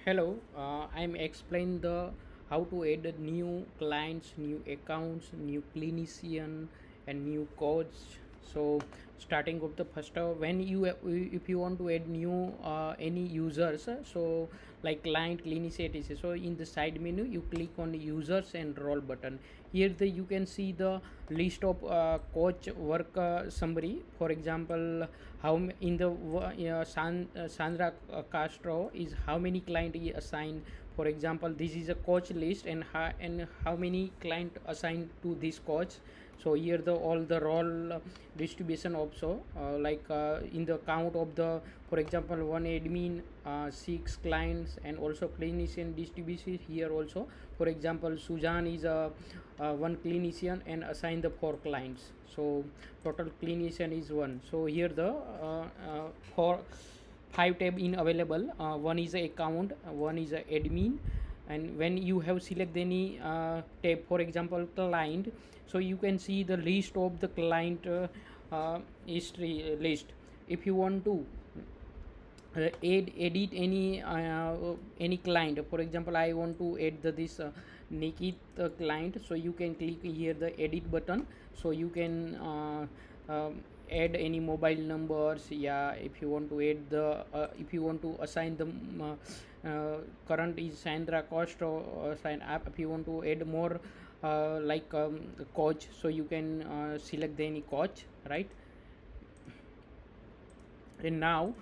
Hello, I'm explain the how to add new clients, new accounts, new clinician, and new coach. So starting with the first, when you if you want to add new any users, so like client, clinician, etc. So in the side menu, you click on users and role button. Here you can see the list of coach work summary. For example, in the Sandra Castro is how many client he assigned. For example, this is a coach list, and how many client assigned to this coach. So here the all the role distribution also, in the count of the, for example, one admin, six clients, and also clinician distribution here also. For example, Sujan is a one clinician and assign the four clients, so total clinician is one. So here the four five tab in available. One is a account, one is a admin, and when you have select any tab, for example client, so you can see the list of the client history list. If you want to edit any client, for example I want to add this Nikit client, so you can click here the edit button. So you can add any mobile numbers. Yeah, if you want to add the if you want to assign the current is Sandra cost or sign up. If you want to add more coach, so you can select any coach, right? And now,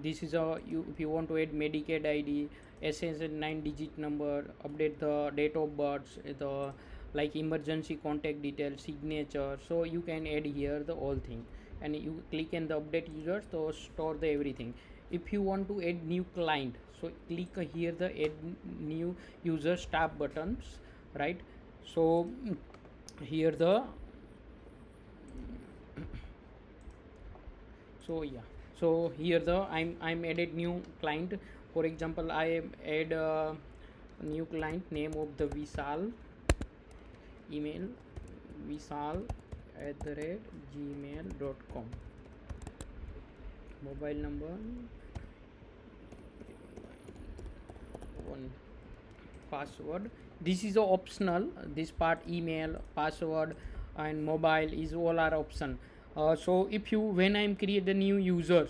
this is a you if you want to add Medicaid ID, SSN 9 digit number, update the date of birth, the like emergency contact details, signature, so you can add here the whole thing, and you click in the update users to store the everything. If you want to add new client, so click here the add new user tab buttons, right? So here the so yeah, so here the I'm added new client. For example, I add a new client, name of the Vishal, email vishal @gmail.com, mobile number one, password. This is a optional, this part email, password, and mobile is all are option. So if you when I'm create the new user,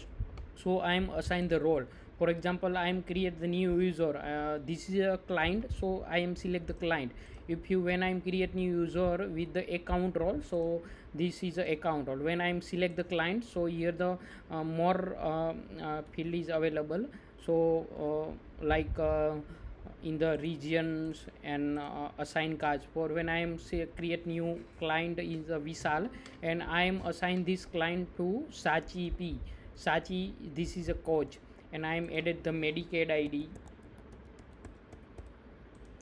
so I'm assign the role. For example, I'm create the new user, this is a client, so I am select the client. If you when I'm create new user with the account role, so this is a account role. When I'm select the client, so here the more field is available. So in the regions and assign cards. For when I am say create new client is a Vishal, and I am assign this client to Sachi P. Sachi, this is a coach, and I am added the Medicaid ID,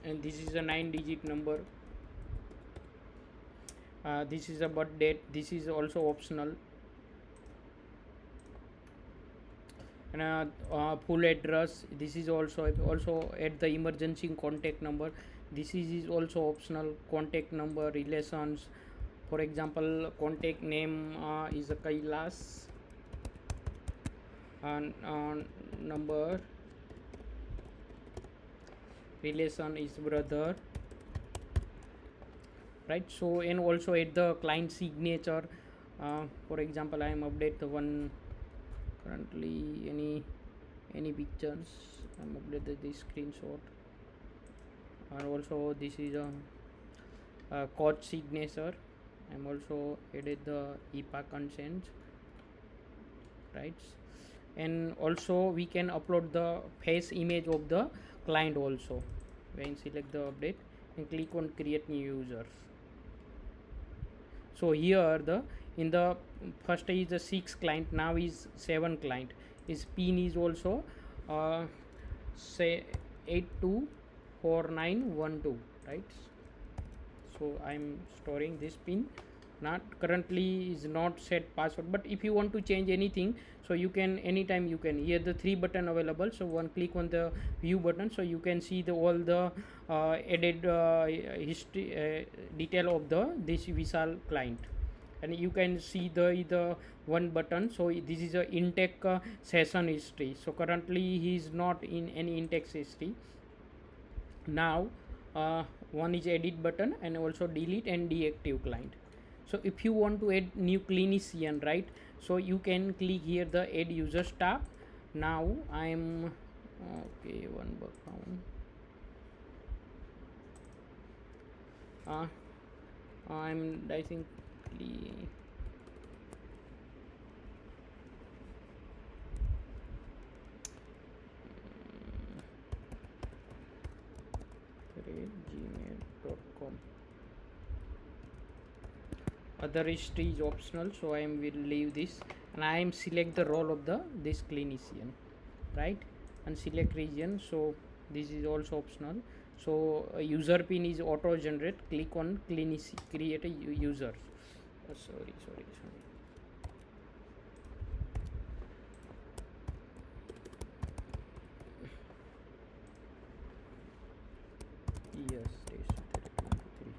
and this is a 9 digit number. This is a birth date, this is also optional, and full address, this is also at the emergency contact number, this is also optional. Contact number, relations, for example contact name is a Kailas, and number, relation is brother, right? So and also at the client signature, for example I am update the one currently any pictures, I'm updated this screenshot, and also this is a coach signature. I'm also added the EPA consent, right? And also we can upload the face image of the client also. When select the update and click on create new users, so here the in the first is the 6 client, now is 7 client. His pin is also say 824912, right? So I'm storing this pin, not currently is not set password, but if you want to change anything, so you can anytime you can. Here the 3 button available, so one click on the view button, so you can see the all the added history detail of the this Vishal client. and you can see the one button. So this is a intake session history. So currently he is not in any intake history. Now one is edit button, and also delete and deactive client. So if you want to add new clinician, right, so you can click here the add users tab. Now I'm okay, one background. I'm I think gmail.com. Other history is optional, so I will leave this, and I am select the role of the this clinician, right, and select region. So this is also optional. So user pin is auto generate. Click on clinician, create a user. Sorry. Yes, test 23.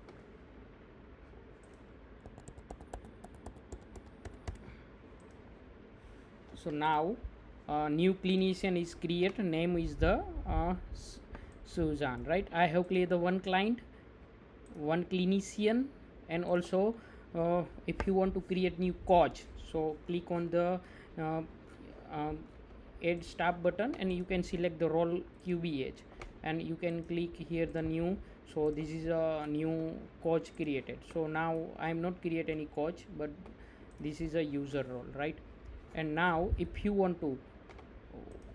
So now new clinician is create, name is the Susan, right. I have created the one client, one clinician, and also if you want to create new coach, so click on the uh, um, add staff button, and you can select the role QBH, and you can click here the new. So this is a new coach created. So now I am not create any coach, but this is a user role, right. And now if you want to,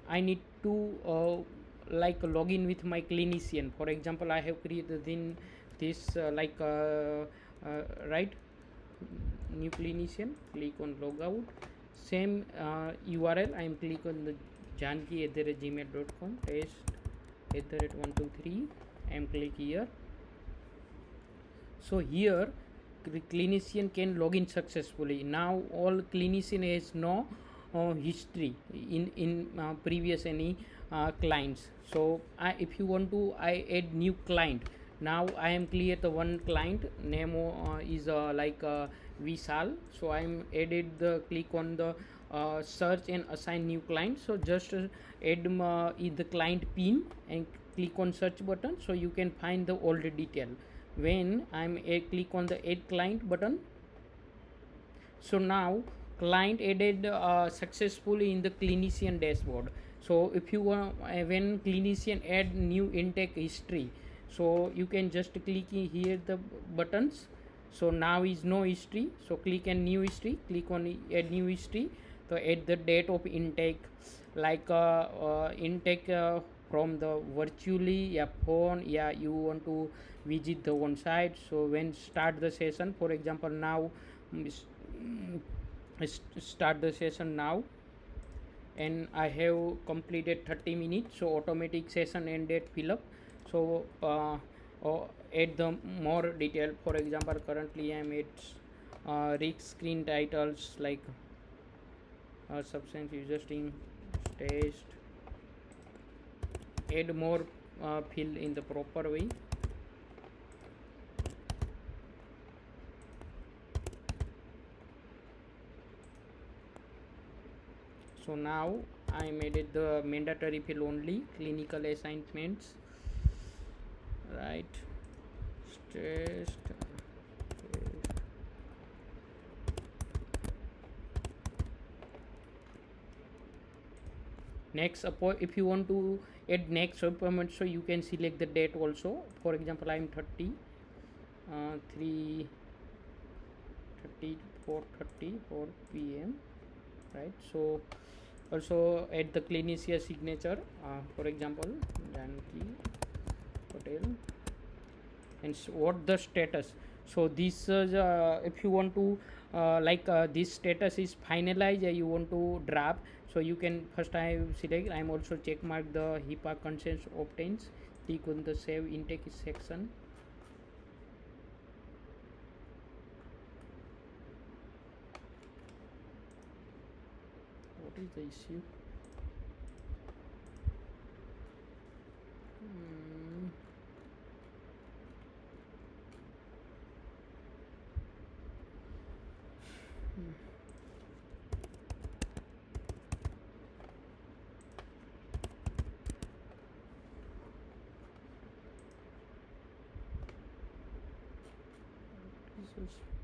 I need to like log in with my clinician. For example, I have created in this right, new clinician, click on logout, same URL. I am click on the janki@gmail.com, test@123. I am click here. So here clinician can log in successfully. Now all clinician has no history in previous any clients. So if you want to, I add new client. Now I am clear the one client name is Vishal. So I am added the, click on the search and assign new client. So just add the client pin and click on search button, so you can find the all the detail. When I'm click on the add client button, so now client added successfully in the clinician dashboard. So if you want, when clinician add new intake history, so you can just click here the buttons. So now is no history, so click on new history, click on add new history. So add the date of intake, intake from the virtually, yeah, phone, yeah, you want to visit the one site. So when start the session, for example, now start the session now, and I have completed 30 minutes. So automatic session end date fill up. So add the more detail. For example, currently I am at rig screen titles like substance user string test. Add more fill in the proper way. So now I made it the mandatory fill only, clinical assignments, right, test. Next if you want to add next appointment, so you can select the date also. For example, I am 30 3 30 4:30 4 p.m, right. So also add the clinician signature, for example Janki Patel, and what the status. So this if you want to this status is finalized, you want to draft, so you can first I select. I am also check mark the HIPAA consent obtains, click on the save intake section. What is the issue? Jesus.